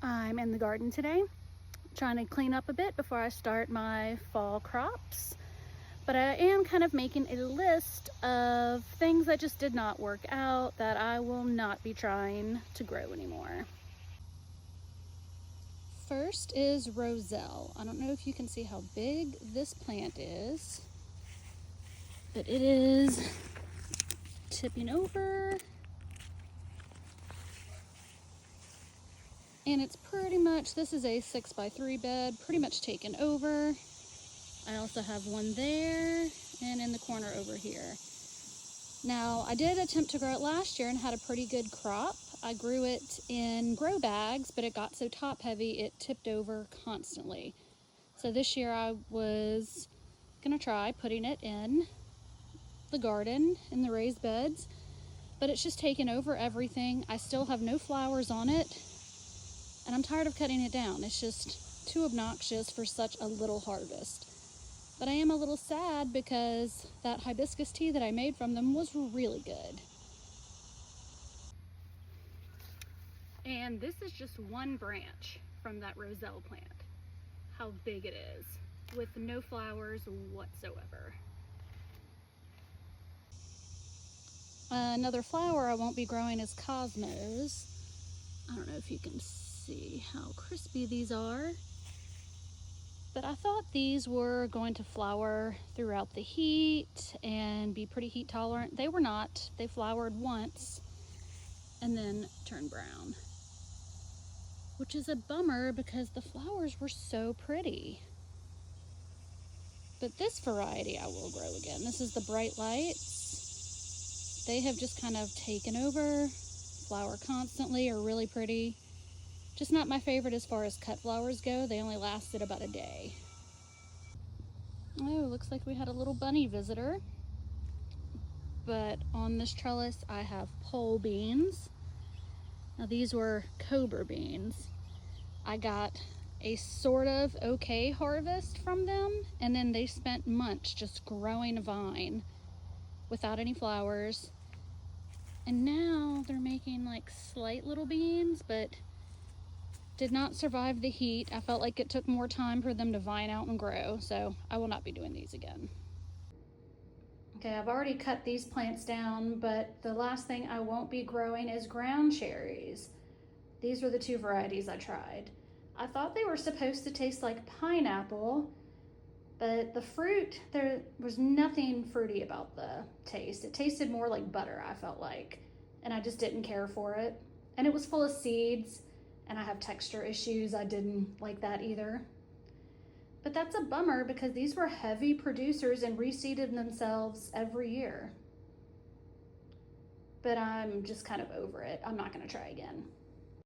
I'm in the garden today, trying to clean up a bit before I start my fall crops. But I am kind of making a list of things that just did not work out that I will not be trying to grow anymore. First is roselle. I don't know if you can see how big this plant is, but it is tipping over. And it's pretty much, this is a 6x3 bed, pretty much taken over. I also have one there and in the corner over here. Now, I did attempt to grow it last year and had a pretty good crop. I grew it in grow bags, but it got so top heavy it tipped over constantly. So this year I was gonna try putting it in the garden in the raised beds, but it's just taken over everything. I still have no flowers on it, and I'm tired of cutting it down. It's just too obnoxious for such a little harvest. But I am a little sad because that hibiscus tea that I made from them was really good. And this is just one branch from that roselle plant. How big it is, with no flowers whatsoever. Another flower I won't be growing is cosmos. I don't know if you can see how crispy these are, but I thought these were going to flower throughout the heat and be pretty heat tolerant. They were not. They flowered once and then turned brown, which is a bummer because the flowers were so pretty. But this variety I will grow again. This is the Bright Lights. They have just kind of taken over, flower constantly, are really pretty. Just not my favorite as far as cut flowers go. They only lasted about a day. Oh, looks like we had a little bunny visitor. But on this trellis I have pole beans. Now these were cobra beans. I got a sort of okay harvest from them, and then they spent months just growing a vine without any flowers. And now they're making like slight little beans, but did not survive the heat. I felt like it took more time for them to vine out and grow, so I will not be doing these again. Okay, I've already cut these plants down, but the last thing I won't be growing is ground cherries. These were the two varieties I tried. I thought they were supposed to taste like pineapple, but the fruit, there was nothing fruity about the taste. It tasted more like butter, I felt like, and I just didn't care for it. And it was full of seeds, and I have texture issues. I didn't like that either. But that's a bummer because these were heavy producers and reseeded themselves every year. But I'm just kind of over it. I'm not gonna try again.